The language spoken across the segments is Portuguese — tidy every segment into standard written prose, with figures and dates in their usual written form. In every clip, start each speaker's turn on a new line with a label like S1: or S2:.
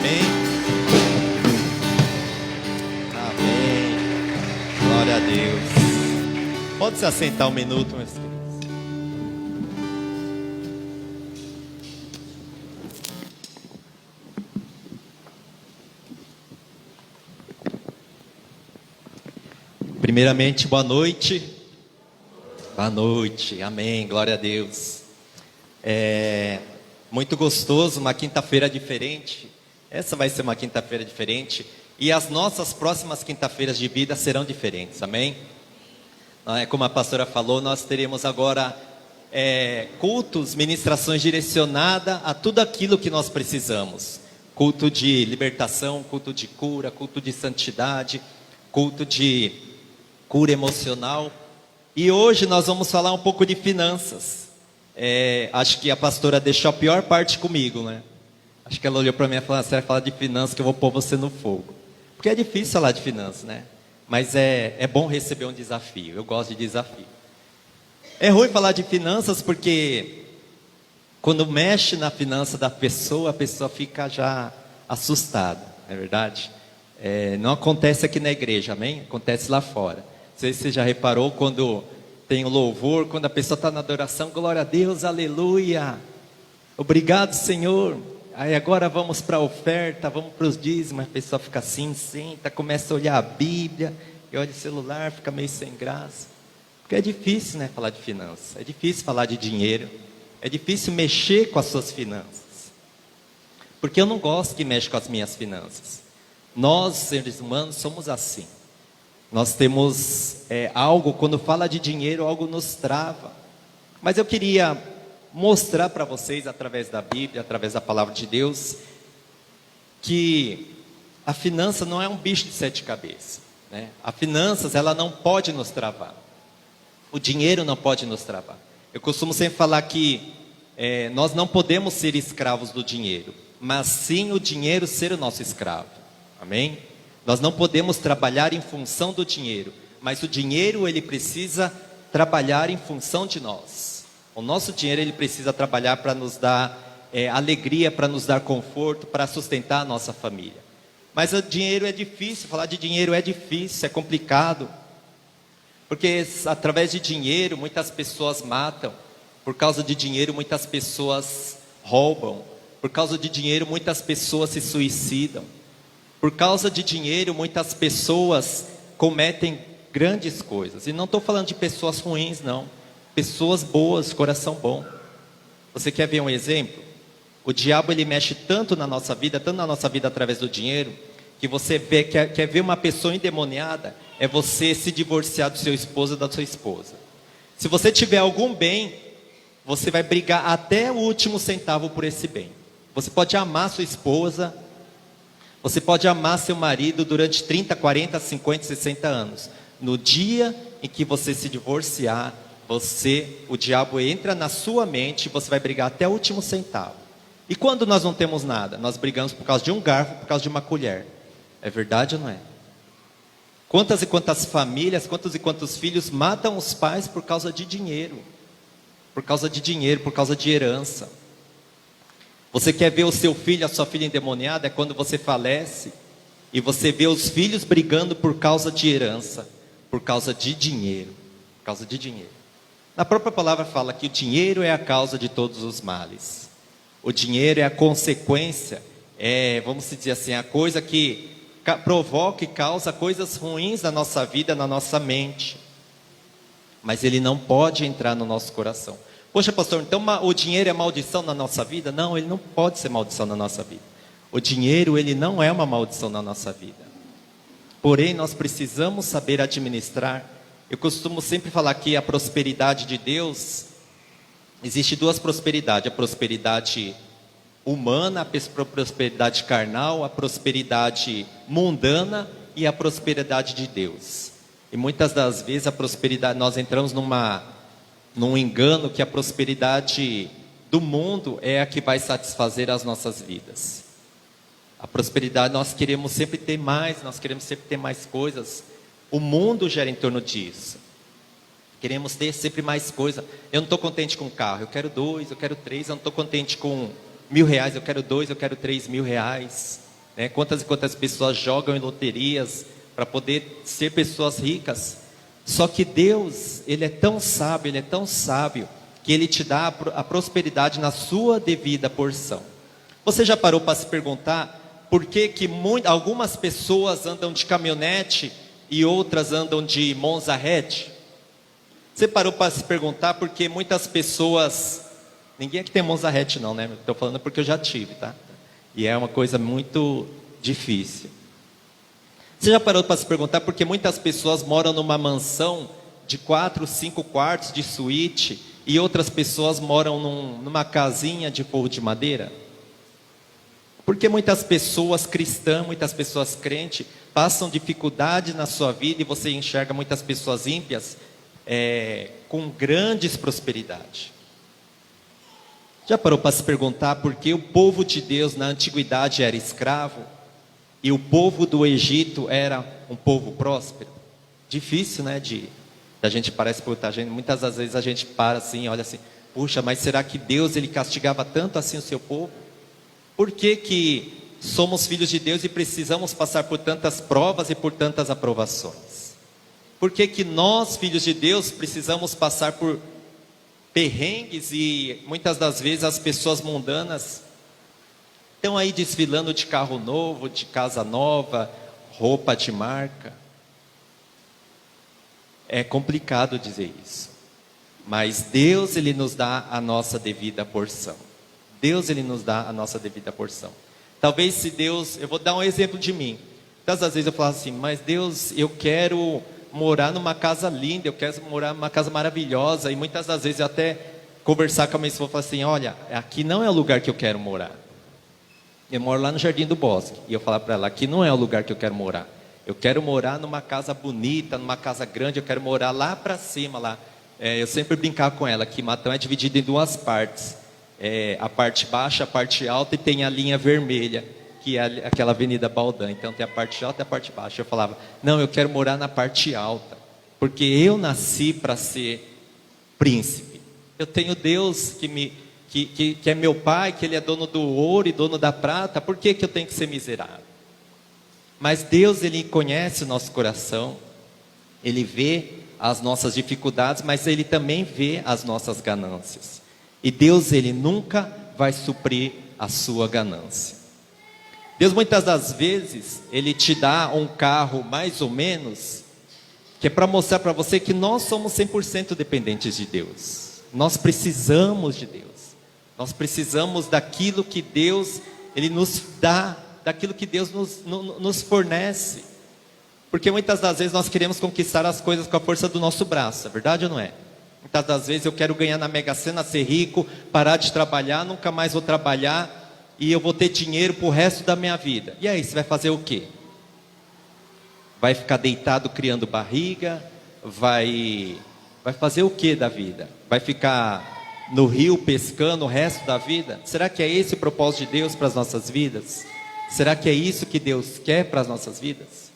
S1: Amém? Amém. Glória a Deus. Pode se assentar um minuto, meus queridos. Primeiramente, boa noite. Boa noite, amém, glória a Deus. Muito gostoso, uma quinta-feira diferente. Essa vai ser uma quinta-feira diferente. E as nossas próximas quinta-feiras de vida serão diferentes, amém? Como a pastora falou, nós teremos agora cultos, ministrações direcionadas a tudo aquilo que nós precisamos. Culto de libertação, culto de cura, culto de santidade, culto de cura emocional. E hoje nós vamos falar um pouco de finanças. Acho que a pastora deixou a pior parte comigo, né? Acho que ela olhou para mim e falou: você vai falar de finanças que eu vou pôr você no fogo. Porque é difícil falar de finanças, né? Mas é bom receber um desafio. Eu gosto de desafio. É ruim falar de finanças porque quando mexe na finança da pessoa, a pessoa fica já assustada, não é verdade? Não acontece aqui na igreja, amém? Acontece lá fora. Não sei se você já reparou quando tem o louvor, quando a pessoa está na adoração, glória a Deus, aleluia, obrigado Senhor. Aí agora vamos para a oferta, vamos para os dízimos, a pessoa fica assim, senta, começa a olhar a Bíblia, e olha o celular, fica meio sem graça. Porque é difícil, né, falar de finanças, é difícil falar de dinheiro, é difícil mexer com as suas finanças. Porque eu não gosto que mexa com as minhas finanças. Nós, seres humanos, somos assim. Nós temos algo, quando fala de dinheiro, algo nos trava. Mas eu queria mostrar para vocês, através da Bíblia, através da palavra de Deus, que a finança não é um bicho de sete cabeças, né? A finanças, ela não pode nos travar. O dinheiro não pode nos travar. Eu costumo sempre falar que nós não podemos ser escravos do dinheiro, mas sim o dinheiro ser o nosso escravo. Amém? Nós não podemos trabalhar em função do dinheiro, mas o dinheiro ele precisa trabalhar em função de nós. O nosso dinheiro ele precisa trabalhar para nos dar alegria, para nos dar conforto, para sustentar a nossa família. Mas o dinheiro é difícil, falar de dinheiro é difícil, é complicado. Porque através de dinheiro muitas pessoas matam, por causa de dinheiro muitas pessoas roubam, por causa de dinheiro muitas pessoas se suicidam. Por causa de dinheiro, muitas pessoas cometem grandes coisas. E não estou falando de pessoas ruins, não. Pessoas boas, coração bom. Você quer ver um exemplo? O diabo, ele mexe tanto na nossa vida através do dinheiro, que você quer ver uma pessoa endemoniada, é você se divorciar do seu esposo ou da sua esposa. Se você tiver algum bem, você vai brigar até o último centavo por esse bem. Você pode amar sua esposa, você pode amar seu marido durante 30, 40, 50, 60 anos. No dia em que você se divorciar, o diabo entra na sua mente e você vai brigar até o último centavo. E quando nós não temos nada? Nós brigamos por causa de um garfo, por causa de uma colher. É verdade ou não é? Quantas e quantas famílias, quantos e quantos filhos matam os pais por causa de dinheiro? Por causa de dinheiro, por causa de herança. Você quer ver o seu filho, a sua filha endemoniada? É quando você falece e você vê os filhos brigando por causa de herança, por causa de dinheiro, por causa de dinheiro. Na própria palavra fala que o dinheiro é a causa de todos os males. O dinheiro é a consequência, vamos dizer assim, a coisa que provoca e causa coisas ruins na nossa vida, na nossa mente. Mas ele não pode entrar no nosso coração. Poxa, pastor, então o dinheiro é maldição na nossa vida? Não, ele não pode ser maldição na nossa vida. O dinheiro, ele não é uma maldição na nossa vida. Porém, nós precisamos saber administrar. Eu costumo sempre falar que a prosperidade de Deus, existe duas prosperidades. A prosperidade humana, a prosperidade carnal, a prosperidade mundana e a prosperidade de Deus. E muitas das vezes a prosperidade, nós entramos num engano que a prosperidade do mundo é a que vai satisfazer as nossas vidas. A prosperidade, nós queremos sempre ter mais, nós queremos sempre ter mais coisas. O mundo gira em torno disso. Queremos ter sempre mais coisa. Eu não estou contente com um carro, eu quero 2, eu quero 3. Eu não estou contente com R$1.000, eu quero 2, eu quero 3.000. né? Quantas e quantas pessoas jogam em loterias para poder ser pessoas ricas. Só que Deus, Ele é tão sábio, Ele é tão sábio, que Ele te dá a prosperidade na sua devida porção. Você já parou para se perguntar por que que algumas pessoas andam de caminhonete e outras andam de Monza hatch? Você parou para se perguntar por que muitas pessoas... Ninguém aqui tem Monza hatch não, né? Estou falando porque eu já tive, tá? E é uma coisa muito difícil. Você já parou para se perguntar por que muitas pessoas moram numa mansão de 4, 5 quartos de suíte e outras pessoas moram numa casinha de forro de madeira? Porque muitas pessoas cristãs, muitas pessoas crentes, passam dificuldade na sua vida e você enxerga muitas pessoas ímpias com grandes prosperidade. Já parou para se perguntar por que o povo de Deus na antiguidade era escravo e o povo do Egito era um povo próspero? Difícil, né? A gente parece perguntar, muitas das vezes a gente para assim, olha assim, puxa, mas será que Deus ele castigava tanto assim o seu povo? Por que que somos filhos de Deus e precisamos passar por tantas provas e por tantas aprovações? Por que que nós, filhos de Deus, precisamos passar por perrengues e muitas das vezes as pessoas mundanas estão aí desfilando de carro novo, de casa nova, roupa de marca? É complicado dizer isso, mas Deus ele nos dá a nossa devida porção. Deus ele nos dá a nossa devida porção. Talvez se Deus, eu vou dar um exemplo de mim. Muitas vezes eu falo assim, mas Deus, eu quero morar numa casa linda, eu quero morar numa casa maravilhosa. E muitas das vezes eu até conversar com a minha esposa e falar assim, olha, aqui não é o lugar que eu quero morar. Eu moro lá no Jardim do Bosque. E eu falo para ela, aqui não é o lugar que eu quero morar. Eu quero morar numa casa bonita, numa casa grande, eu quero morar lá para cima. Lá. Eu sempre brincava com ela, que Matão é dividido em duas partes. A parte baixa, a parte alta, e tem a linha vermelha, que é aquela Avenida Baldan. Então tem a parte alta e a parte baixa. Eu falava, não, eu quero morar na parte alta, porque eu nasci para ser príncipe. Eu tenho Deus que é meu pai, que Ele é dono do ouro e dono da prata. Por que que eu tenho que ser miserável? Mas Deus, Ele conhece o nosso coração, Ele vê as nossas dificuldades, mas Ele também vê as nossas ganâncias. E Deus, Ele nunca vai suprir a sua ganância. Deus, muitas das vezes, Ele te dá um carro mais ou menos, que é para mostrar para você que nós somos 100% dependentes de Deus. Nós precisamos de Deus. Nós precisamos daquilo que Deus, Ele nos dá, daquilo que Deus nos fornece. Porque muitas das vezes nós queremos conquistar as coisas com a força do nosso braço, é verdade ou não é? Muitas das vezes eu quero ganhar na Mega Sena, ser rico, parar de trabalhar, nunca mais vou trabalhar e eu vou ter dinheiro para o resto da minha vida. E aí, você vai fazer o quê? Vai ficar deitado criando barriga? Vai fazer o quê da vida? Vai ficar no rio pescando o resto da vida? Será que é esse o propósito de Deus para as nossas vidas? Será que é isso que Deus quer para as nossas vidas?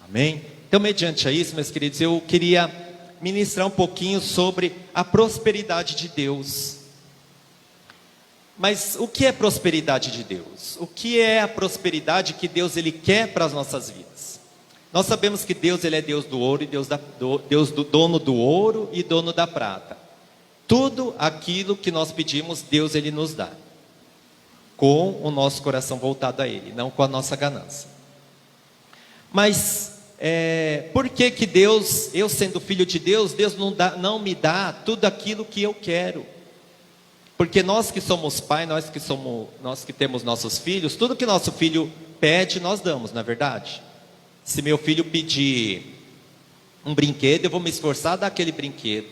S1: Amém? Então, mediante a isso, meus queridos, eu queria ministrar um pouquinho sobre a prosperidade de Deus. Mas o que é prosperidade de Deus? O que é a prosperidade que Deus Ele quer para as nossas vidas? Nós sabemos que Deus Ele é Deus do ouro e Deus do dono do ouro e dono da prata. Tudo aquilo que nós pedimos, Deus Ele nos dá, com o nosso coração voltado a Ele, não com a nossa ganância. Mas por que que Deus, eu sendo filho de Deus, Deus não me dá tudo aquilo que eu quero? Porque nós que somos pai, nós que temos nossos filhos, tudo que nosso filho pede, nós damos, não é verdade? Se meu filho pedir um brinquedo, eu vou me esforçar a dar aquele brinquedo.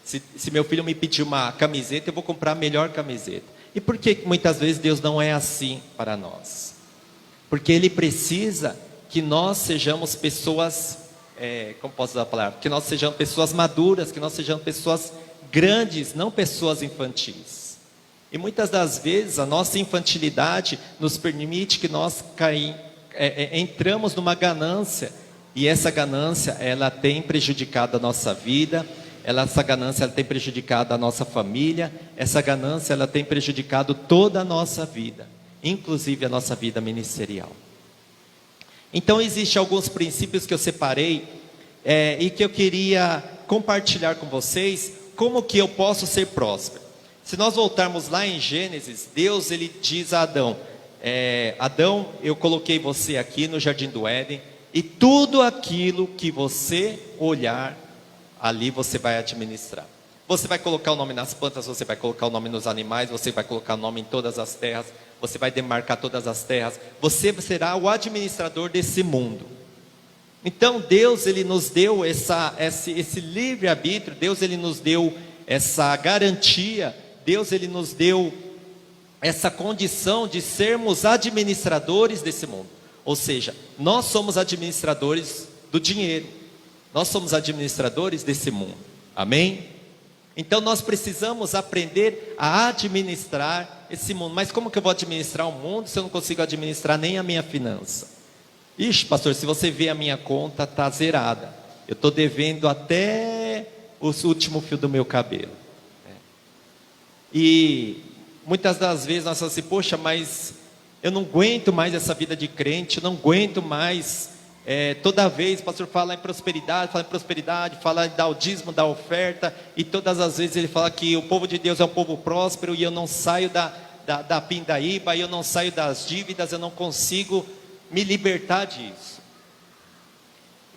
S1: Se meu filho me pedir uma camiseta, eu vou comprar a melhor camiseta. E por que muitas vezes Deus não é assim para nós? Porque Ele precisa que nós sejamos pessoas, como posso usar a palavra? Que nós sejamos pessoas maduras, que nós sejamos pessoas grandes, não pessoas infantis. E muitas das vezes a nossa infantilidade nos permite que nós entramos numa ganância. E essa ganância, ela tem prejudicado a nossa vida, essa ganância ela tem prejudicado a nossa família, essa ganância ela tem prejudicado toda a nossa vida, inclusive a nossa vida ministerial. Então existem alguns princípios que eu separei e que eu queria compartilhar com vocês, como que eu posso ser próspero. Se nós voltarmos lá em Gênesis, Deus ele diz a Adão, Adão, eu coloquei você aqui no Jardim do Éden, e tudo aquilo que você olhar, ali você vai administrar. Você vai colocar o nome nas plantas, você vai colocar o nome nos animais, você vai colocar o nome em todas as terras, você vai demarcar todas as terras, você será o administrador desse mundo. Então Deus ele nos deu esse livre-arbítrio, Deus ele nos deu essa garantia, Deus ele nos deu essa condição de sermos administradores desse mundo. Ou seja, nós somos administradores do dinheiro, nós somos administradores desse mundo, amém? Então nós precisamos aprender a administrar esse mundo. Mas como que eu vou administrar o mundo se eu não consigo administrar nem a minha finança? Ixi, pastor, se você ver a minha conta, está zerada. Eu estou devendo até o último fio do meu cabelo. E muitas das vezes nós falamos assim, poxa, mas eu não aguento mais essa vida de crente, eu não aguento mais. Toda vez o pastor fala em prosperidade, fala em dar o dízimo, da oferta, e todas as vezes ele fala que o povo de Deus é um povo próspero, e eu não saio da pindaíba, eu não saio das dívidas, eu não consigo me libertar disso.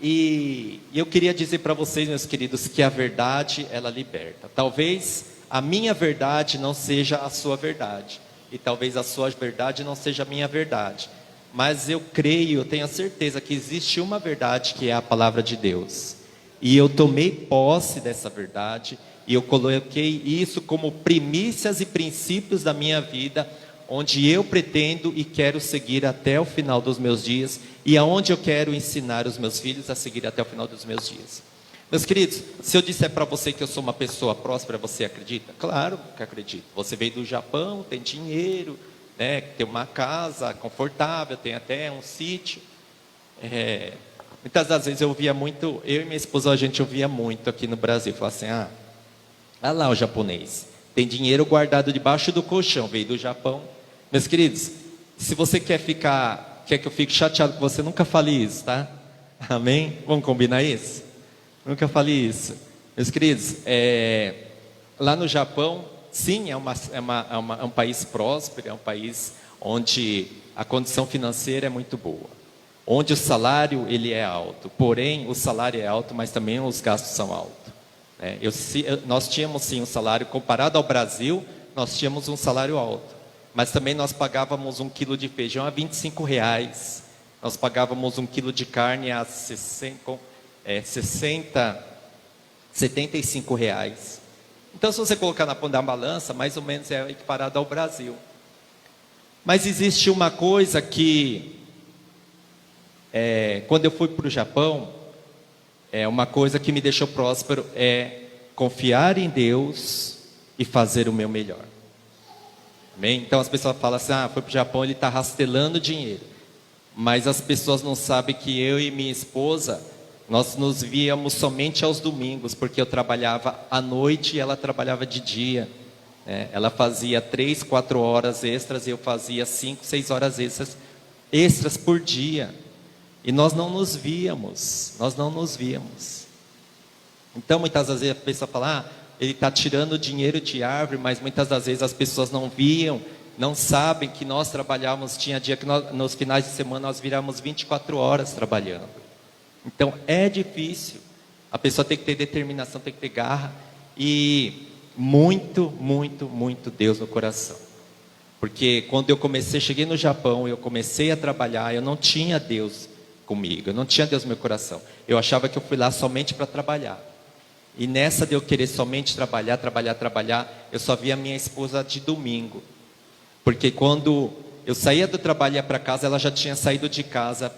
S1: E eu queria dizer para vocês, meus queridos, que a verdade, ela liberta. Talvez a minha verdade não seja a sua verdade, e talvez a sua verdade não seja a minha verdade, mas eu creio, eu tenho a certeza que existe uma verdade que é a palavra de Deus, e eu tomei posse dessa verdade, e eu coloquei isso como primícias e princípios da minha vida, onde eu pretendo e quero seguir até o final dos meus dias, e aonde eu quero ensinar os meus filhos a seguir até o final dos meus dias. Meus queridos, se eu disser para você que eu sou uma pessoa próspera, você acredita? Claro que acredito. Você veio do Japão, tem dinheiro, né, tem uma casa confortável, tem até um sítio. Muitas das vezes eu ouvia muito, eu e minha esposa, a gente ouvia muito aqui no Brasil, falava assim, olha lá o japonês, tem dinheiro guardado debaixo do colchão, veio do Japão. Meus queridos, se você quer que eu fique chateado com você, nunca fale isso, tá? Amém? Vamos combinar isso? Nunca fale isso. Meus queridos, lá no Japão, sim, é um país próspero, é um país onde a condição financeira é muito boa, onde o salário ele é alto, porém o salário é alto, mas também os gastos são altos. Nós tínhamos sim um salário, comparado ao Brasil, nós tínhamos um salário alto, mas também nós pagávamos 1 quilo de feijão a R$25, nós pagávamos 1 quilo de carne a 75 reais. Então se você colocar na ponta da balança, mais ou menos é equiparado ao Brasil. Mas existe uma coisa que quando eu fui para o Japão, uma coisa que me deixou próspero é confiar em Deus e fazer o meu melhor. Amém? Então as pessoas falam assim, foi para o Japão, ele está rastelando dinheiro. Mas as pessoas não sabem que eu e minha esposa, nós nos víamos somente aos domingos, porque eu trabalhava à noite e ela trabalhava de dia. Ela fazia 3, 4 horas extras e eu fazia 5, 6 horas extras por dia. E nós não nos víamos, Então muitas vezes a pessoa fala, ele está tirando dinheiro de árvore, mas muitas das vezes as pessoas não viam, não sabem que nós trabalhávamos, tinha dia que nos finais de semana nós viramos 24 horas trabalhando. Então é difícil, a pessoa tem que ter determinação, tem que ter garra e muito Deus no coração. Porque quando eu cheguei no Japão, eu comecei a trabalhar, eu não tinha Deus comigo, eu não tinha Deus no meu coração. Eu achava que eu fui lá somente para trabalhar. E nessa de eu querer somente trabalhar, eu só via minha esposa de domingo. Porque quando eu saía do trabalho e ia para casa, ela já tinha saído de casa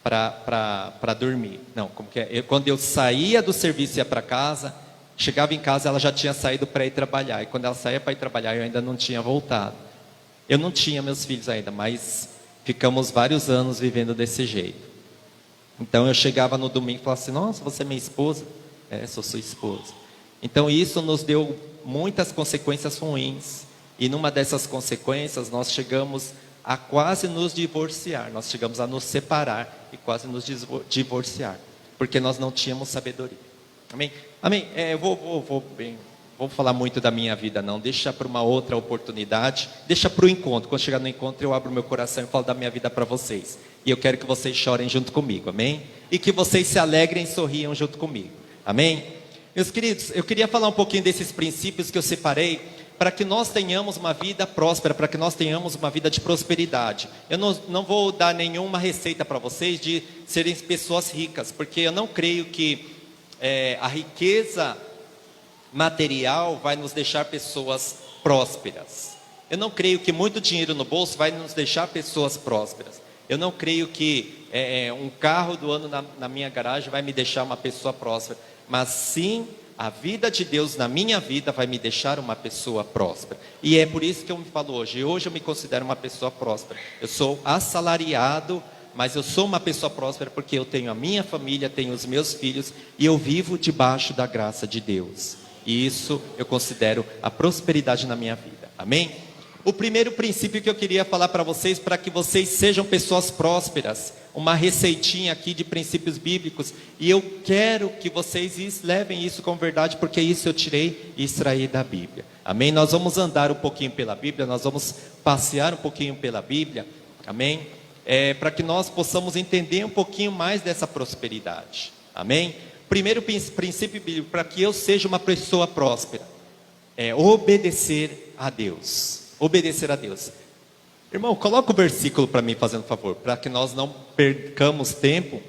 S1: para dormir. Não, como que é? Quando eu saía do serviço e ia para casa, chegava em casa, ela já tinha saído para ir trabalhar. E quando ela saía para ir trabalhar, eu ainda não tinha voltado. Eu não tinha meus filhos ainda, mas ficamos vários anos vivendo desse jeito. Então eu chegava no domingo e falava assim, nossa, você é minha esposa? Sou sua esposa. Então isso nos deu muitas consequências ruins. E numa dessas consequências, nós chegamos a quase nos divorciar, nós chegamos a nos separar. e quase nos divorciar, porque nós não tínhamos sabedoria. Amém? Amém? Vou falar muito da minha vida, não. Deixa para uma outra oportunidade. Deixa para o encontro. Quando chegar no encontro, eu abro meu coração e falo da minha vida para vocês. E eu quero que vocês chorem junto comigo, amém? E que vocês se alegrem e sorriam junto comigo, amém? Meus queridos, eu queria falar um pouquinho desses princípios que eu separei, para que nós tenhamos uma vida próspera, para que nós tenhamos uma vida de prosperidade. Eu não vou dar nenhuma receita para vocês de serem pessoas ricas, porque eu não creio que a riqueza material vai nos deixar pessoas prósperas. Eu não creio que muito dinheiro no bolso vai nos deixar pessoas prósperas. Eu não creio que um carro do ano na minha garagem vai me deixar uma pessoa próspera. Mas sim, a vida de Deus na minha vida vai me deixar uma pessoa próspera. E é por isso que eu me falo hoje. Hoje eu me considero uma pessoa próspera. Eu sou assalariado, mas eu sou uma pessoa próspera porque eu tenho a minha família, tenho os meus filhos e eu vivo debaixo da graça de Deus. E isso eu considero a prosperidade na minha vida. Amém? O primeiro princípio que eu queria falar para vocês, para que vocês sejam pessoas prósperas, uma receitinha aqui de princípios bíblicos, e eu quero que vocês levem isso como verdade, porque isso eu tirei e extraí da Bíblia. Amém? Nós vamos andar um pouquinho pela Bíblia, nós vamos passear um pouquinho pela Bíblia. Amém? Para que nós possamos entender um pouquinho mais dessa prosperidade. Amém? Primeiro princípio bíblico, para que eu seja uma pessoa próspera, é obedecer a Deus. Obedecer a Deus. Irmão, coloca o versículo para mim, fazendo favor, para que nós não percamos tempo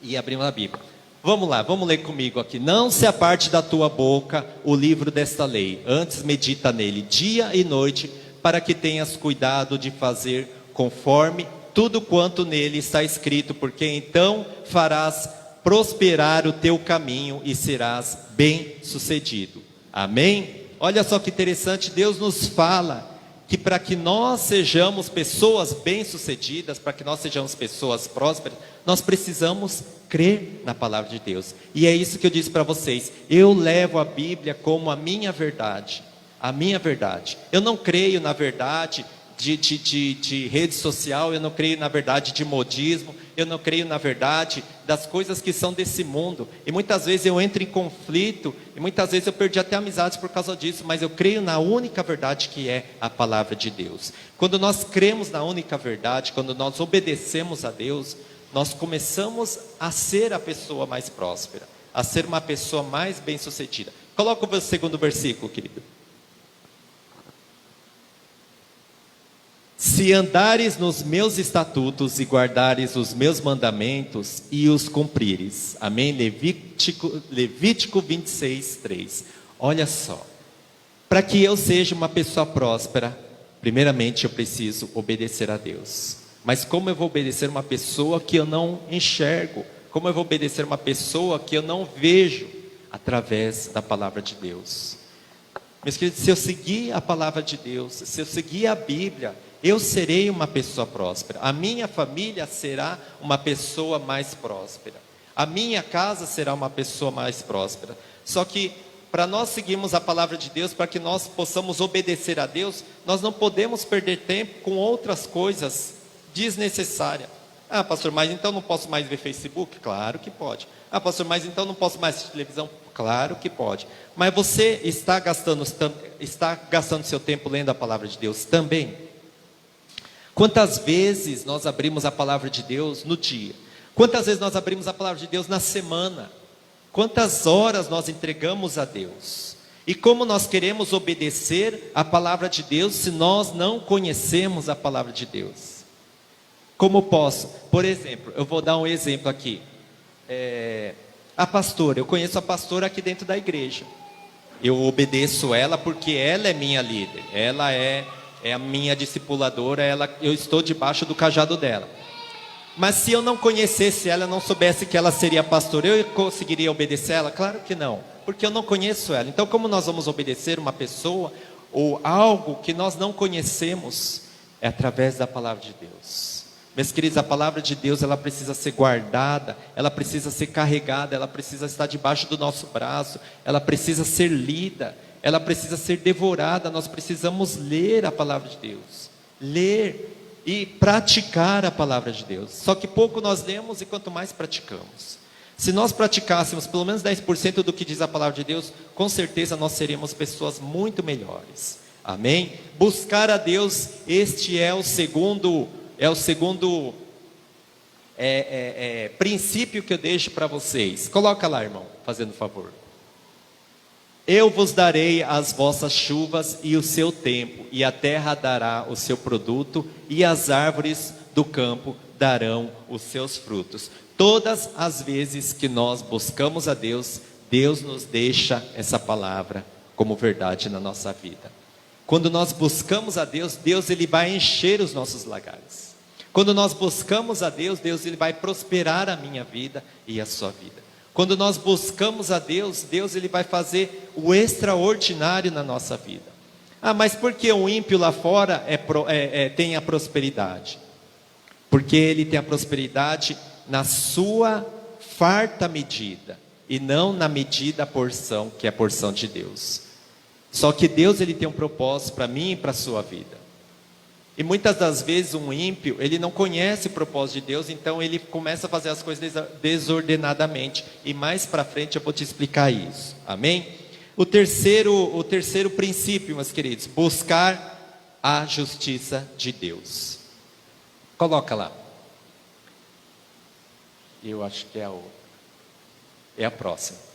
S1: e abrimos a Bíblia. Vamos lá, vamos ler comigo aqui. Não se aparte da tua boca o livro desta lei, antes medita nele dia e noite, para que tenhas cuidado de fazer conforme tudo quanto nele está escrito, porque então farás prosperar o teu caminho e serás bem-sucedido. Amém? Olha só que interessante, Deus nos fala que para que nós sejamos pessoas bem-sucedidas, para que nós sejamos pessoas prósperas, nós precisamos crer na palavra de Deus. E é isso que eu disse para vocês, eu levo a Bíblia como a minha verdade. A minha verdade. Eu não creio na verdade de rede social, eu não creio na verdade de modismo, eu não creio na verdade das coisas que são desse mundo, e muitas vezes eu entro em conflito, e muitas vezes eu perdi até amizades por causa disso, mas eu creio na única verdade que é a palavra de Deus. Quando nós cremos na única verdade, quando nós obedecemos a Deus, nós começamos a ser a pessoa mais próspera, a ser uma pessoa mais bem-sucedida. Coloca o segundo versículo, querido. Se andares nos meus estatutos e guardares os meus mandamentos e os cumprires. Amém? Levítico 26, 3. Olha só. Para que eu seja uma pessoa próspera, primeiramente eu preciso obedecer a Deus. Mas como eu vou obedecer uma pessoa que eu não enxergo? Como eu vou obedecer uma pessoa que eu não vejo? Através da palavra de Deus. Meus queridos, se eu seguir a palavra de Deus, se eu seguir a Bíblia, eu serei uma pessoa próspera. A minha família será uma pessoa mais próspera. A minha casa será uma pessoa mais próspera. Só que para nós seguirmos a palavra de Deus, para que nós possamos obedecer a Deus, nós não podemos perder tempo com outras coisas desnecessárias. Ah, pastor, mas então não posso mais ver Facebook? Claro que pode. Ah, pastor, mas então não posso mais assistir televisão? Claro que pode. Mas você está gastando seu tempo lendo a palavra de Deus também? Quantas vezes nós abrimos a palavra de Deus no dia? Quantas vezes nós abrimos a palavra de Deus na semana? Quantas horas nós entregamos a Deus? E como nós queremos obedecer a palavra de Deus se nós não conhecemos a palavra de Deus? Como posso? Por exemplo, eu vou dar um exemplo aqui. A pastora, eu conheço a pastora aqui dentro da igreja. Eu obedeço ela porque ela é minha líder. Ela é a minha discipuladora, eu estou debaixo do cajado dela. Mas se eu não conhecesse ela, não soubesse que ela seria pastora, eu conseguiria obedecer ela? Claro que não, porque eu não conheço ela. Então como nós vamos obedecer uma pessoa ou algo que nós não conhecemos? É através da palavra de Deus. Meus queridos, a palavra de Deus, ela precisa ser guardada, ela precisa ser carregada, ela precisa estar debaixo do nosso braço, ela precisa ser lida, ela precisa ser devorada. Nós precisamos ler a palavra de Deus, ler e praticar a palavra de Deus. Só que pouco nós lemos e quanto mais praticamos. Se nós praticássemos pelo menos 10% do que diz a palavra de Deus, com certeza nós seríamos pessoas muito melhores. Amém? Buscar a Deus, este é o segundo princípio que eu deixo para vocês. Coloca lá, irmão, fazendo favor. Eu vos darei as vossas chuvas e o seu tempo, e a terra dará o seu produto, e as árvores do campo darão os seus frutos. Todas as vezes que nós buscamos a Deus, Deus nos deixa essa palavra como verdade na nossa vida. Quando nós buscamos a Deus, Deus ele vai encher os nossos lagares. Quando nós buscamos a Deus, Deus ele vai prosperar a minha vida e a sua vida. Quando nós buscamos a Deus, Deus ele vai fazer o extraordinário na nossa vida. Ah, mas por que o ímpio lá fora tem a prosperidade? Porque ele tem a prosperidade na sua farta medida, e não na medida, a porção, que é a porção de Deus. Só que Deus ele tem um propósito para mim e para a sua vida. E muitas das vezes um ímpio, ele não conhece o propósito de Deus, então ele começa a fazer as coisas desordenadamente. E mais para frente eu vou te explicar isso. Amém? O terceiro princípio, meus queridos, buscar a justiça de Deus. Coloca lá. Eu acho que é a próxima.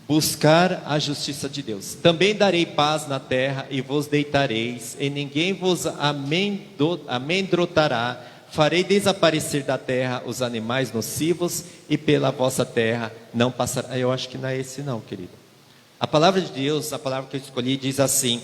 S1: Buscar a justiça de Deus. Também darei paz na terra e vos deitareis, e ninguém vos amedrontará. Farei desaparecer da terra os animais nocivos, e pela vossa terra não passará. Eu acho que não é esse não, querido. A palavra de Deus, a palavra que eu escolhi, diz assim,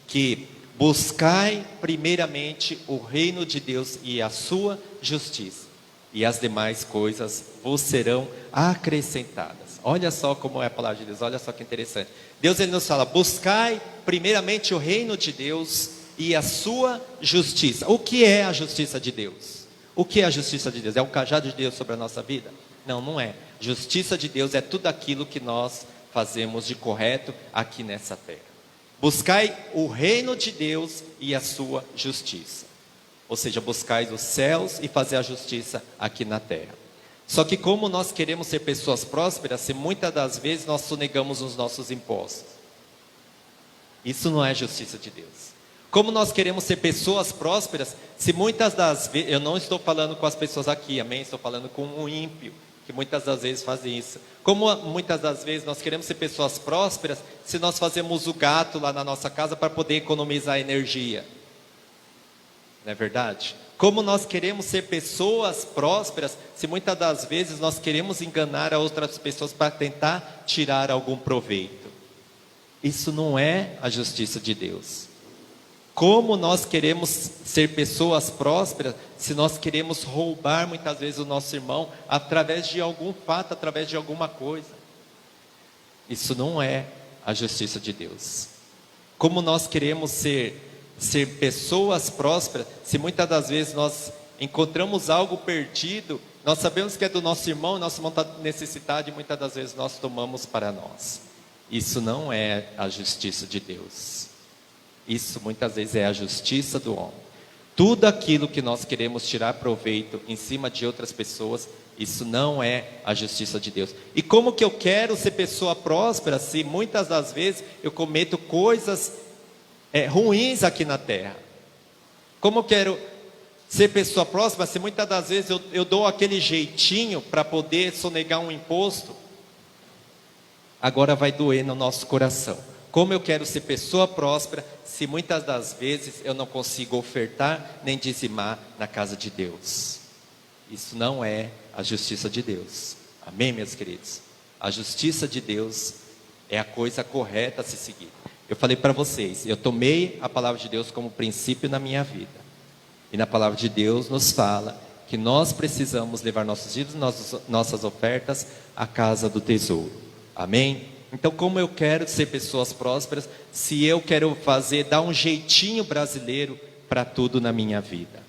S1: que buscai primeiramente o reino de Deus e a sua justiça, e as demais coisas vos serão acrescentadas. Olha só como é a palavra de Deus, olha só que interessante. Deus ele nos fala, buscai primeiramente o reino de Deus e a sua justiça. O que é a justiça de Deus? O que é a justiça de Deus? É o cajado de Deus sobre a nossa vida? Não, não é. Justiça de Deus é tudo aquilo que nós fazemos de correto aqui nessa terra. Buscai o reino de Deus e a sua justiça. Ou seja, buscai os céus e fazer a justiça aqui na terra. Só que como nós queremos ser pessoas prósperas, se muitas das vezes nós sonegamos os nossos impostos. Isso não é justiça de Deus. Como nós queremos ser pessoas prósperas, se muitas das vezes, eu não estou falando com as pessoas aqui, amém? Estou falando com um ímpio, que muitas das vezes fazem isso. Como muitas das vezes nós queremos ser pessoas prósperas, se nós fazemos o gato lá na nossa casa para poder economizar energia. Não é verdade? Como nós queremos ser pessoas prósperas, se muitas das vezes nós queremos enganar a outras pessoas para tentar tirar algum proveito. Isso não é a justiça de Deus. Como nós queremos ser pessoas prósperas, se nós queremos roubar muitas vezes o nosso irmão, através de algum fato, através de alguma coisa. Isso não é a justiça de Deus. Como nós queremos ser pessoas prósperas, se muitas das vezes nós encontramos algo perdido, nós sabemos que é do nosso irmão está necessitado, e muitas das vezes nós tomamos para nós. Isso não é a justiça de Deus. Isso muitas vezes é a justiça do homem. Tudo aquilo que nós queremos tirar proveito em cima de outras pessoas, isso não é a justiça de Deus. E como que eu quero ser pessoa próspera, se muitas das vezes eu cometo coisas ruins aqui na terra? Como eu quero ser pessoa próxima, se muitas das vezes eu dou aquele jeitinho para poder sonegar um imposto? Agora vai doer no nosso coração. Como eu quero ser pessoa próspera, se muitas das vezes eu não consigo ofertar nem dizimar na casa de Deus? Isso não é a justiça de Deus. Amém, meus queridos? A justiça de Deus é a coisa correta a se seguir. Eu falei para vocês, eu tomei a palavra de Deus como princípio na minha vida. E na palavra de Deus nos fala que nós precisamos levar nossos dízimos, nossas ofertas à casa do tesouro. Amém? Então, como eu quero ser pessoas prósperas, se eu quero dar um jeitinho brasileiro para tudo na minha vida?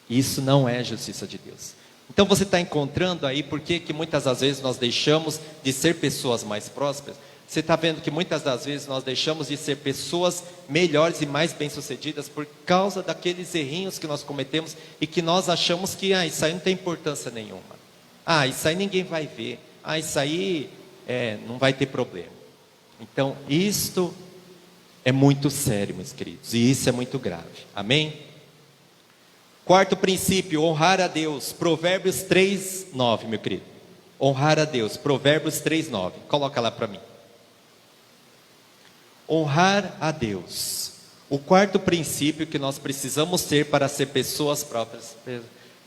S1: Isso não é justiça de Deus. Então você está encontrando aí por que muitas das vezes nós deixamos de ser pessoas mais prósperas? Você está vendo que muitas das vezes nós deixamos de ser pessoas melhores e mais bem-sucedidas por causa daqueles errinhos que nós cometemos e que nós achamos que isso aí não tem importância nenhuma. Isso aí ninguém vai ver. Isso aí não vai ter problema. Então, isto é muito sério, meus queridos, e isso é muito grave. Amém? Quarto princípio, honrar a Deus. Provérbios 3:9, meu querido. Honrar a Deus. Provérbios 3:9. Coloca lá para mim. Honrar a Deus. O quarto princípio que nós precisamos ter para ser pessoas próprias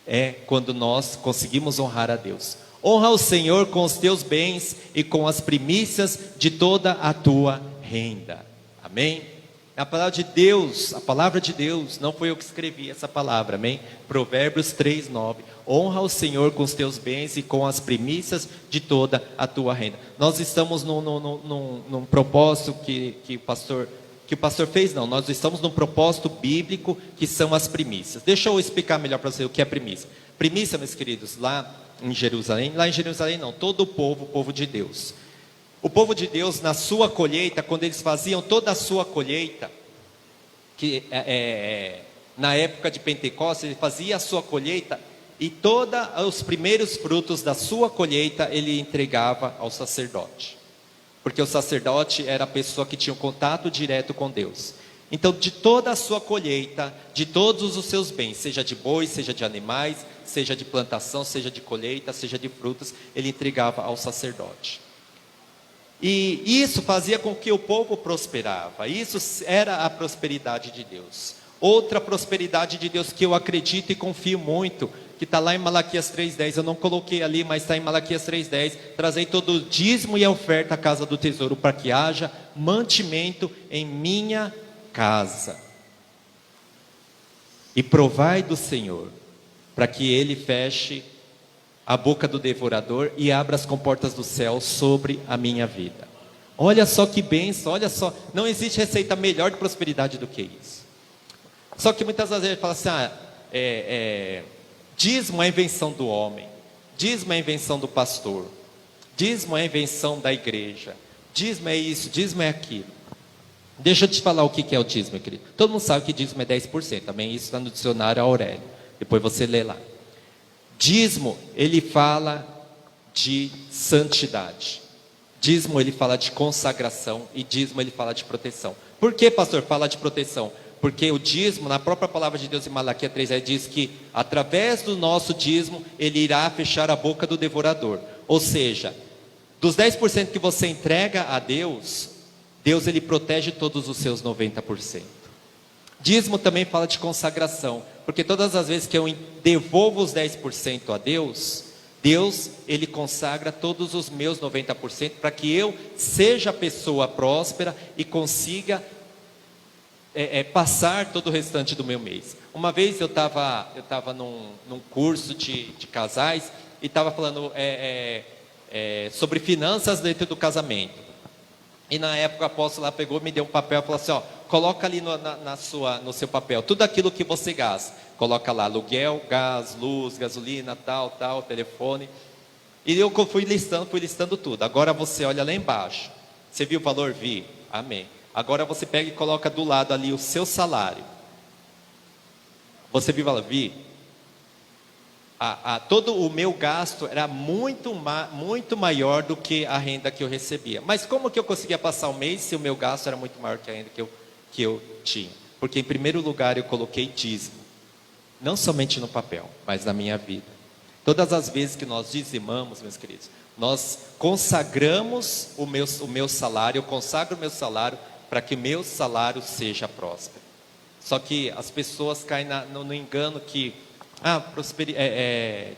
S1: é quando nós conseguimos honrar a Deus. Honra o Senhor com os teus bens e com as primícias de toda a tua renda. Amém? A palavra de Deus, não foi eu que escrevi essa palavra, amém? Provérbios 3:9. Honra o Senhor com os teus bens e com as primícias de toda a tua renda. Nós estamos num propósito que o pastor fez, não. Nós estamos num propósito bíblico que são as primícias. Deixa eu explicar melhor para você o que é primícia. Primícia, meus queridos, lá em Jerusalém não, todo o povo de Deus. O povo de Deus, na sua colheita, quando eles faziam toda a sua colheita, que na época de Pentecostes, ele fazia a sua colheita, e todos os primeiros frutos da sua colheita, ele entregava ao sacerdote. Porque o sacerdote era a pessoa que tinha um contato direto com Deus. Então, de toda a sua colheita, de todos os seus bens, seja de bois, seja de animais, seja de plantação, seja de colheita, seja de frutas, ele entregava ao sacerdote. E isso fazia com que o povo prosperava. Isso era a prosperidade de Deus. Outra prosperidade de Deus que eu acredito e confio muito, que está lá em Malaquias 3:10, eu não coloquei ali, mas está em Malaquias 3:10, trazei todo o dízimo e a oferta à casa do tesouro, para que haja mantimento em minha casa. E provai do Senhor, para que Ele feche a boca do devorador e abra as comportas do céu sobre a minha vida. Olha só que bênção, olha só, não existe receita melhor de prosperidade do que isso. Só que muitas vezes a gente fala assim, dízimo é invenção do homem, dízimo é invenção do pastor, dízimo é invenção da igreja, dízimo é isso, dízimo é aquilo. Deixa eu te falar o que é o dízimo, querido. Todo mundo sabe que dízimo é 10%, também isso está no dicionário Aurélio, depois você lê lá. Dízimo, ele fala de santidade. Dízimo, ele fala de consagração. E dízimo, ele fala de proteção. Por que, pastor, fala de proteção? Porque o dízimo, na própria palavra de Deus em Malaquias 3, diz que através do nosso dízimo, ele irá fechar a boca do devorador. Ou seja, dos 10% que você entrega a Deus, Deus ele protege todos os seus 90%. Dízimo também fala de consagração, porque todas as vezes que eu devolvo os 10% a Deus, Deus ele consagra todos os meus 90% para que eu seja a pessoa próspera e consiga passar todo o restante do meu mês. Uma vez eu estava num curso de casais e estava falando sobre finanças dentro do casamento. E na época o apóstolo lá pegou, me deu um papel e falou assim, coloca ali no seu papel, tudo aquilo que você gasta. Coloca lá, aluguel, gás, luz, gasolina, tal, telefone. E eu fui listando tudo. Agora você olha lá embaixo. Você viu o valor? Vi. Amém. Agora você pega e coloca do lado ali o seu salário. Você viu o valor? Vi. Todo o meu gasto era muito maior do que a renda que eu recebia. Mas como que eu conseguia passar o mês se o meu gasto era muito maior que a renda que eu tinha? Porque em primeiro lugar eu coloquei dízimo. Não somente no papel, mas na minha vida. Todas as vezes que nós dizimamos, meus queridos, nós consagramos o meu salário, eu consagro o meu salário para que o meu salário seja próspero. Só que as pessoas caem no engano que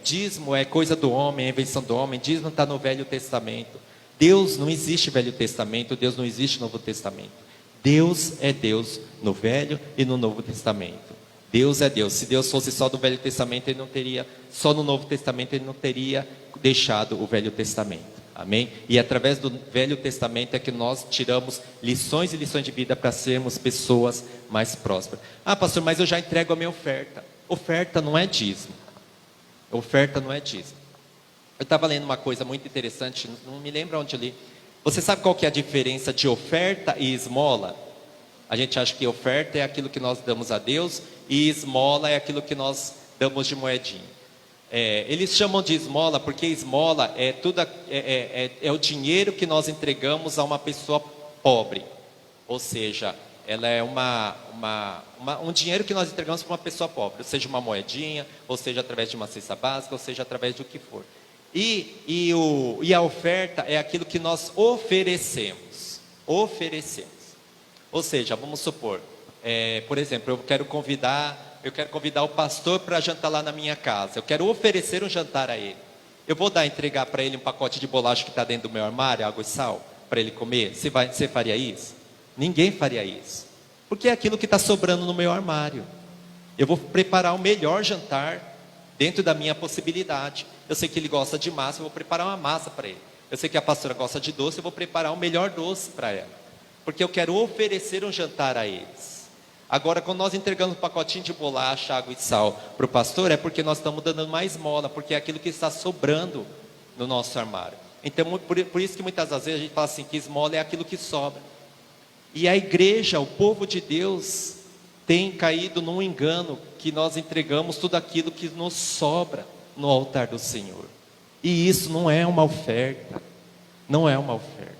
S1: dízimo é coisa do homem, é invenção do homem. Dízimo está no Velho Testamento. Deus não existe Velho Testamento, Deus não existe Novo Testamento. Deus é Deus no Velho e no Novo Testamento. Deus é Deus. Se Deus fosse só do Velho Testamento, ele não teria, só no Novo Testamento, ele não teria deixado o Velho Testamento. Amém? E através do Velho Testamento é que nós tiramos lições e lições de vida para sermos pessoas mais prósperas. Pastor, mas eu já entrego a minha oferta. Oferta não é dízimo. Oferta não é dízimo. Eu estava lendo uma coisa muito interessante, não me lembro onde eu li, Você sabe qual que é a diferença de oferta e esmola? A gente acha que oferta é aquilo que nós damos a Deus e esmola é aquilo que nós damos de moedinha. Eles chamam de esmola porque esmola é o dinheiro que nós entregamos a uma pessoa pobre. Ou seja, ela é um dinheiro que nós entregamos para uma pessoa pobre, ou seja, uma moedinha, ou seja, através de uma cesta básica, ou seja, através do que for. E a oferta é aquilo que nós oferecemos. Ou seja, vamos supor, por exemplo, eu quero convidar o pastor para jantar lá na minha casa. Eu quero oferecer um jantar a ele. Eu vou entregar para ele um pacote de bolacha que está dentro do meu armário, água e sal, para ele comer? Você faria isso? Ninguém faria isso. Porque é aquilo que está sobrando no meu armário. Eu vou preparar o melhor jantar dentro da minha possibilidade. Eu sei que ele gosta de massa, eu vou preparar uma massa para ele. Eu sei que a pastora gosta de doce, eu vou preparar o melhor doce para ela. Porque eu quero oferecer um jantar a eles. Agora, quando nós entregamos um pacotinho de bolacha, água e sal para o pastor, é porque nós estamos dando mais esmola, porque é aquilo que está sobrando no nosso armário. Então, por isso que muitas vezes a gente fala assim, que esmola é aquilo que sobra. E a igreja, o povo de Deus, tem caído num engano, que nós entregamos tudo aquilo que nos sobra no altar do Senhor. E isso não é uma oferta. Não é uma oferta.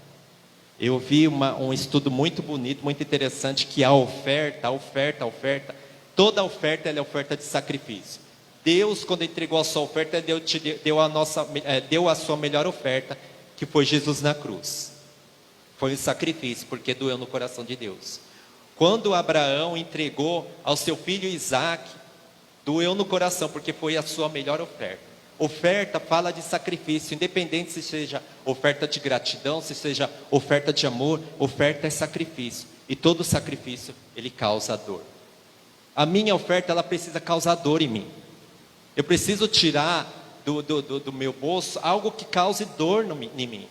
S1: Eu vi um estudo muito bonito, muito interessante, que a oferta, toda oferta ela é oferta de sacrifício. Deus, quando entregou a sua oferta, deu a sua melhor oferta, que foi Jesus na cruz. Foi um sacrifício, porque doeu no coração de Deus. Quando Abraão entregou ao seu filho Isaac, doeu no coração, porque foi a sua melhor oferta. Oferta fala de sacrifício, independente se seja oferta de gratidão, se seja oferta de amor, oferta é sacrifício. E todo sacrifício, ele causa dor. A minha oferta, ela precisa causar dor em mim. Eu preciso tirar do meu bolso algo que cause dor em mim.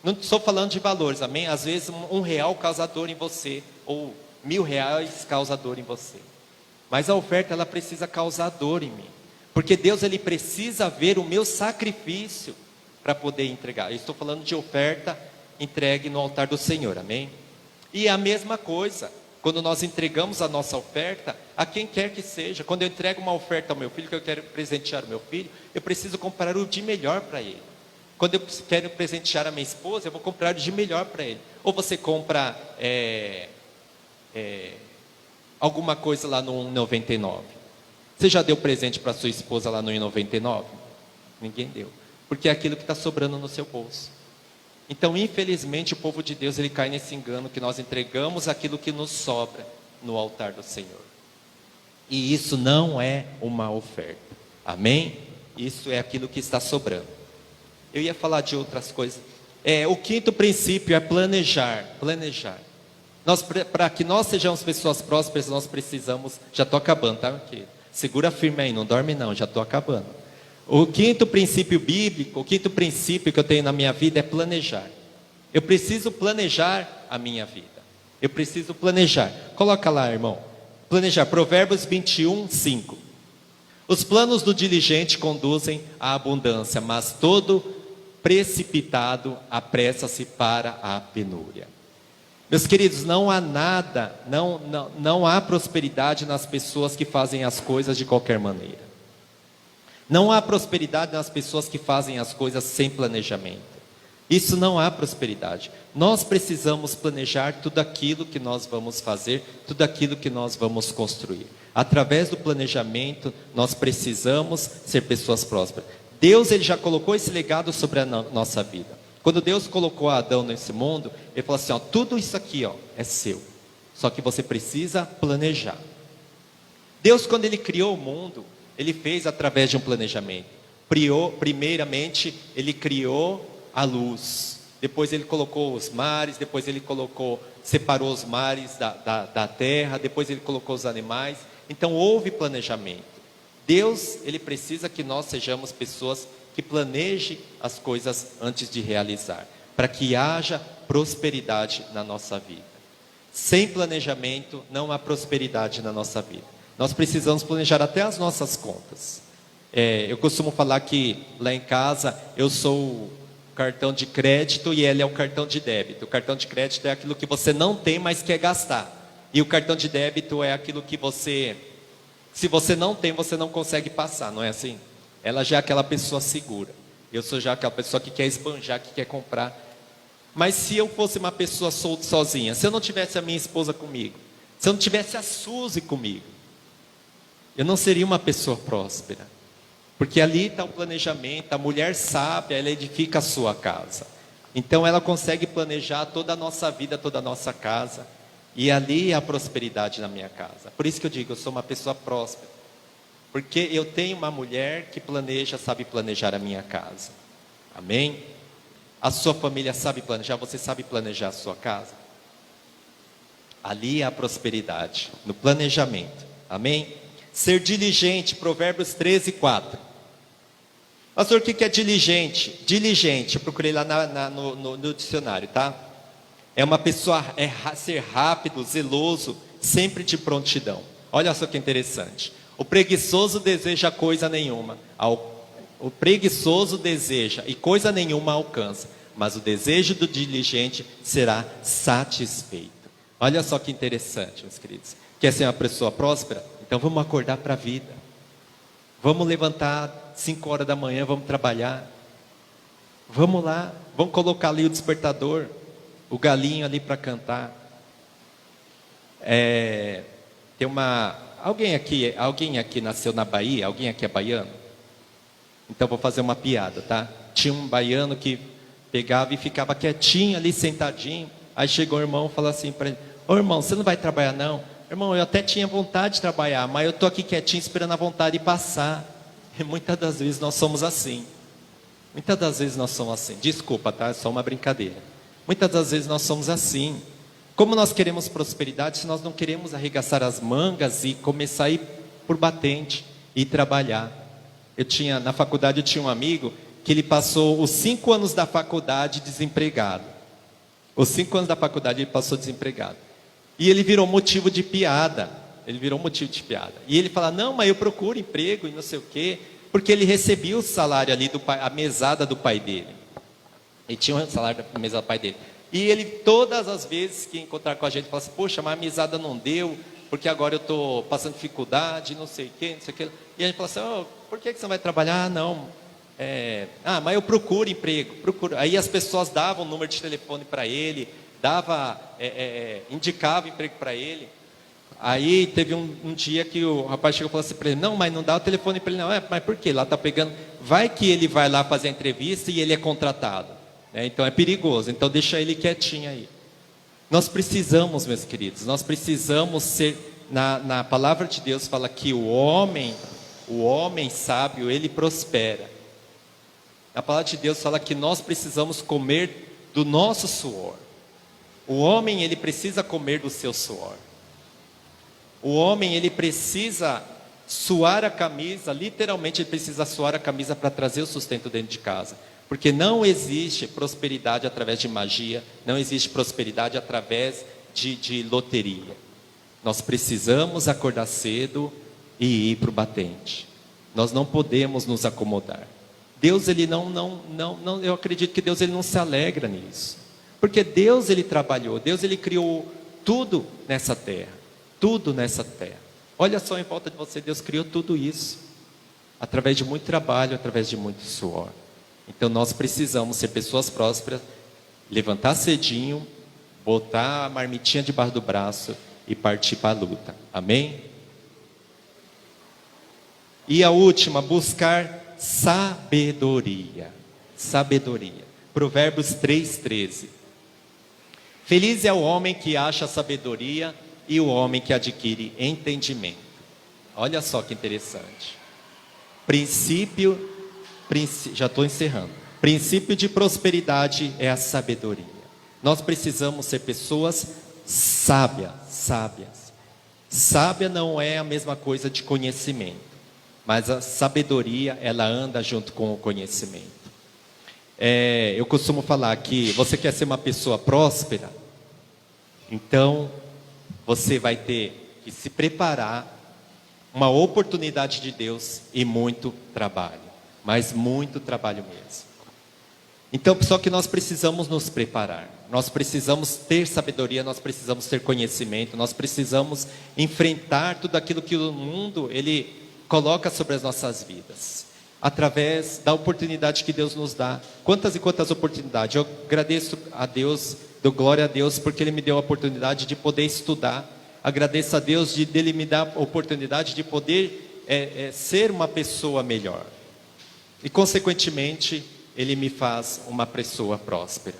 S1: Não estou falando de valores, amém? Às vezes R$1 causa dor em você, ou R$1.000 causa dor em você. Mas a oferta, ela precisa causar dor em mim. Porque Deus, ele precisa ver o meu sacrifício para poder entregar. Eu estou falando de oferta entregue no altar do Senhor, amém? E a mesma coisa, quando nós entregamos a nossa oferta, a quem quer que seja. Quando eu entrego uma oferta ao meu filho, que eu quero presentear o meu filho, eu preciso comprar o de melhor para ele. Quando eu quero presentear a minha esposa, eu vou comprar o de melhor para ele. Ou você compra alguma coisa lá no 1,99. Você já deu presente para sua esposa lá no 1,99? Ninguém deu. Porque é aquilo que está sobrando no seu bolso. Então, infelizmente, o povo de Deus, ele cai nesse engano, que nós entregamos aquilo que nos sobra no altar do Senhor. E isso não é uma oferta. Amém? Isso é aquilo que está sobrando. Eu ia falar de outras coisas. O quinto princípio é planejar. Planejar. Para que nós sejamos pessoas prósperas, nós precisamos... Já estou acabando, tá? Segura firme aí, não dorme não, já estou acabando. O quinto princípio bíblico, o quinto princípio que eu tenho na minha vida é planejar. Eu preciso planejar a minha vida. Eu preciso planejar. Coloca lá, irmão. Planejar. Provérbios 21:5. Os planos do diligente conduzem à abundância, mas todo precipitado apressa-se para a penúria. Meus queridos, não há nada, não há prosperidade nas pessoas que fazem as coisas de qualquer maneira. Não há prosperidade nas pessoas que fazem as coisas sem planejamento. Isso não há prosperidade. Nós precisamos planejar tudo aquilo que nós vamos fazer, tudo aquilo que nós vamos construir. Através do planejamento, nós precisamos ser pessoas prósperas. Deus, ele já colocou esse legado sobre a nossa vida. Quando Deus colocou Adão nesse mundo, ele falou assim, tudo isso aqui é seu. Só que você precisa planejar. Deus, quando ele criou o mundo, ele fez através de um planejamento. Primeiramente, ele criou a luz. Depois ele colocou os mares, depois ele separou os mares da terra, depois ele colocou os animais. Então houve planejamento. Deus, ele precisa que nós sejamos pessoas que planeje as coisas antes de realizar, para que haja prosperidade na nossa vida. Sem planejamento não há prosperidade na nossa vida. Nós precisamos planejar até as nossas contas. Eu costumo falar que lá em casa eu sou cartão de crédito e ele é um cartão de débito. O cartão de crédito é aquilo que você não tem, mas quer gastar. E o cartão de débito é aquilo que você, se você não tem, você não consegue passar, não é assim? Ela já é aquela pessoa segura. Eu sou já aquela pessoa que quer esbanjar, que quer comprar. Mas se eu fosse uma pessoa sozinha, se eu não tivesse a minha esposa comigo, se eu não tivesse a Suzy comigo, eu não seria uma pessoa próspera. Porque ali está o planejamento, a mulher sábia, ela edifica a sua casa. Então ela consegue planejar toda a nossa vida, toda a nossa casa. E ali é a prosperidade na minha casa. Por isso que eu digo, eu sou uma pessoa próspera. Porque eu tenho uma mulher que planeja, sabe planejar a minha casa. Amém? A sua família sabe planejar, você sabe planejar a sua casa? Ali é a prosperidade, no planejamento. Amém? Ser diligente, Provérbios 13, 4. Pastor, o que é diligente? Diligente, eu procurei lá no dicionário, tá? É uma pessoa, ser rápido, zeloso, sempre de prontidão. Olha só que interessante. O preguiçoso deseja coisa nenhuma. O preguiçoso deseja e coisa nenhuma alcança. Mas o desejo do diligente será satisfeito. Olha só que interessante, meus queridos. Quer ser uma pessoa próspera? Então vamos acordar para a vida. Vamos levantar 5 horas da manhã, vamos trabalhar. Vamos lá, vamos colocar ali o despertador, o galinho ali para cantar. Tem alguém aqui nasceu na Bahia? Alguém aqui é baiano? Então vou fazer uma piada, tá? Tinha um baiano que pegava e ficava quietinho ali, sentadinho. Aí chegou o irmão e falou assim para ele: ô irmão, você não vai trabalhar não? Irmão, eu até tinha vontade de trabalhar, mas eu estou aqui quietinho esperando a vontade de passar. E muitas das vezes nós somos assim. Muitas das vezes nós somos assim. Desculpa, tá? É só uma brincadeira. Muitas das vezes nós somos assim. Como nós queremos prosperidade se nós não queremos arregaçar as mangas e começar a ir por batente e trabalhar? Na faculdade eu tinha um amigo que ele passou os 5 anos da faculdade desempregado. Os 5 anos da faculdade ele passou desempregado. E ele virou motivo de piada. E ele fala: não, mas eu procuro emprego e não sei o quê. Porque ele recebia o salário ali, a mesada do pai dele. Ele tinha o salário da mesada do pai dele. E ele, todas as vezes que encontrar com a gente, fala assim: poxa, mas a mesada não deu, porque agora eu estou passando dificuldade, não sei o quê, não sei o quê. E a gente fala assim: oh, por que você não vai trabalhar? Ah, não. Mas eu procuro emprego. Aí as pessoas davam o número de telefone para ele, indicava emprego para ele. Aí teve um dia que o rapaz chegou e falou assim para ele: não, mas não dá o telefone para ele não. Mas por quê? Lá está pegando. Vai que ele vai lá fazer a entrevista e ele é contratado. Então é perigoso, então deixa ele quietinho aí. Nós precisamos, meus queridos, nós precisamos ser, na palavra de Deus fala que o homem sábio, ele prospera. A palavra de Deus fala que nós precisamos comer do nosso suor. O homem, ele precisa comer do seu suor. O homem, ele precisa suar a camisa, literalmente ele precisa suar a camisa para trazer o sustento dentro de casa. Porque não existe prosperidade através de magia, não existe prosperidade através de loteria. Nós precisamos acordar cedo e ir para o batente. Nós não podemos nos acomodar. Deus, ele eu acredito que Deus, ele não se alegra nisso. Porque Deus, ele trabalhou, Deus, ele criou tudo nessa terra. Tudo nessa terra. Olha só em volta de você, Deus criou tudo isso. Através de muito trabalho, através de muito suor. Então nós precisamos ser pessoas prósperas, levantar cedinho, botar a marmitinha debaixo do braço e partir para a luta. Amém? E a última, buscar sabedoria. Sabedoria. Provérbios 3:13. Feliz é o homem que acha sabedoria e o homem que adquire entendimento. Olha só que interessante. Já estou encerrando. Princípio de prosperidade é a sabedoria. Nós precisamos ser pessoas sábias. Sábia não é a mesma coisa de conhecimento, mas a sabedoria, ela anda junto com o conhecimento. Eu costumo falar que você quer ser uma pessoa próspera, então você vai ter que se preparar, uma oportunidade de Deus e muito trabalho, mas muito trabalho mesmo. Então, só que nós precisamos nos preparar, nós precisamos ter sabedoria, nós precisamos ter conhecimento, nós precisamos enfrentar tudo aquilo que o mundo, ele coloca sobre as nossas vidas, através da oportunidade que Deus nos dá. Quantas e quantas oportunidades, eu agradeço a Deus, dou glória a Deus, porque Ele me deu a oportunidade de poder estudar, agradeço a Deus de Ele me dar a oportunidade de poder ser uma pessoa melhor, e consequentemente, Ele me faz uma pessoa próspera.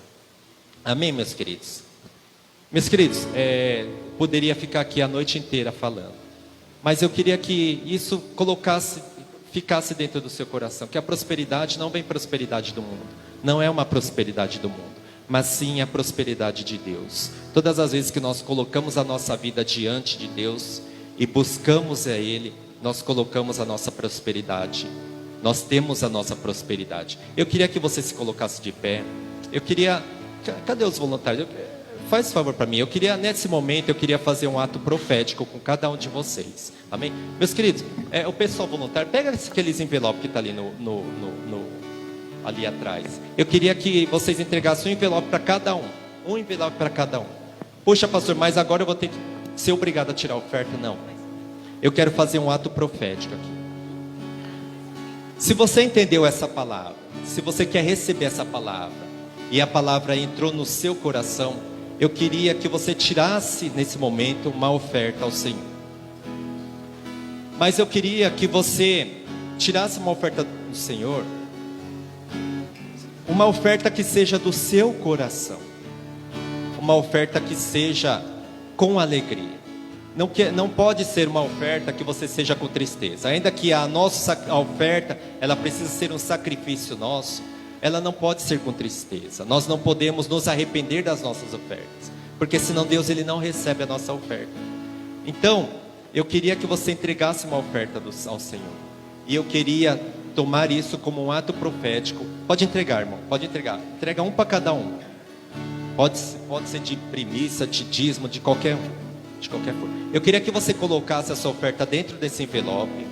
S1: Amém, meus queridos? Meus queridos, poderia ficar aqui a noite inteira falando, mas eu queria que isso ficasse dentro do seu coração, que a prosperidade não vem prosperidade do mundo, não é uma prosperidade do mundo, mas sim a prosperidade de Deus. Todas as vezes que nós colocamos a nossa vida diante de Deus e buscamos a Ele, nós colocamos a nossa prosperidade. Nós temos a nossa prosperidade. Eu queria que você se colocasse de pé. Eu queria... Cadê os voluntários? Faz favor para mim. Nesse momento, eu queria fazer um ato profético com cada um de vocês. Amém? Meus queridos, o pessoal voluntário, pega aqueles envelopes que está ali ali atrás. Eu queria que vocês entregassem um envelope para cada um. Um envelope para cada um. Poxa, pastor, mas agora eu vou ter que ser obrigado a tirar a oferta? Não. Eu quero fazer um ato profético aqui. Se você entendeu essa palavra, se você quer receber essa palavra, e a palavra entrou no seu coração, eu queria que você tirasse nesse momento uma oferta ao Senhor. Mas eu queria que você tirasse uma oferta do Senhor, uma oferta que seja do seu coração, uma oferta que seja com alegria. Não pode ser uma oferta que você seja com tristeza. Ainda que a oferta, ela precisa ser um sacrifício nosso, ela não pode ser com tristeza. Nós não podemos nos arrepender das nossas ofertas, porque senão Deus, Ele não recebe a nossa oferta. Então, eu queria que você entregasse uma oferta ao Senhor, e eu queria tomar isso como um ato profético. Pode entregar, irmão, pode entregar. Entrega um para cada um. Pode ser de primícia, de dízimo, de qualquer forma. Eu queria que você colocasse a sua oferta dentro desse envelope,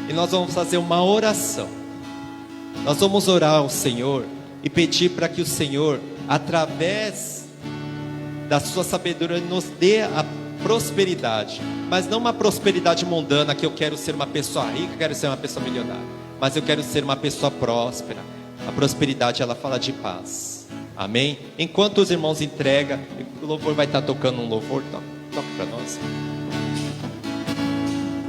S1: e nós vamos fazer uma oração. Nós vamos orar ao Senhor e pedir para que o Senhor, através da sua sabedoria, nos dê a prosperidade, mas não uma prosperidade mundana, que eu quero ser uma pessoa rica, quero ser uma pessoa milionária, mas eu quero ser uma pessoa próspera. A prosperidade, ela fala de paz. Amém? Enquanto os irmãos entregam, o louvor vai estar tocando um louvor, toca para nós.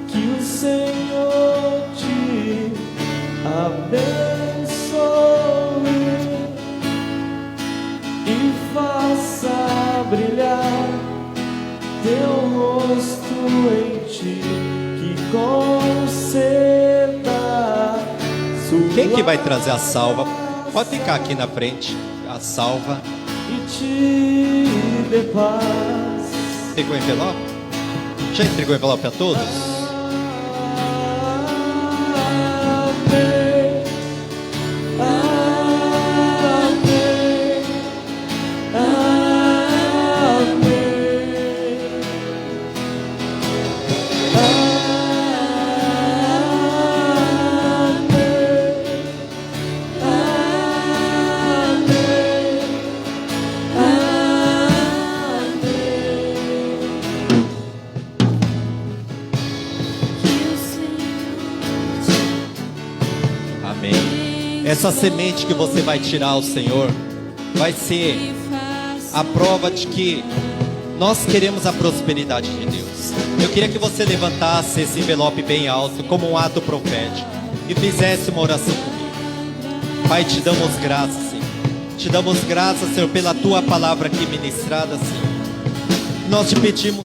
S2: Que o Senhor te abençoe e faça brilhar teu rosto em ti, que conceda sua.
S1: Quem que vai trazer a salva? Pode ficar aqui na frente, a salva.
S2: E te dê paz.
S1: Entregou o envelope? Já entregou o envelope a todos?
S2: Amém. Amém. Amém.
S1: Essa semente que você vai tirar ao Senhor vai ser a prova de que nós queremos a prosperidade de Deus. Eu queria que você levantasse esse envelope bem alto como um ato profético e fizesse uma oração comigo. Pai, te damos graças, Senhor. Te damos graças, Senhor, pela tua palavra aqui ministrada, Senhor. Nós te pedimos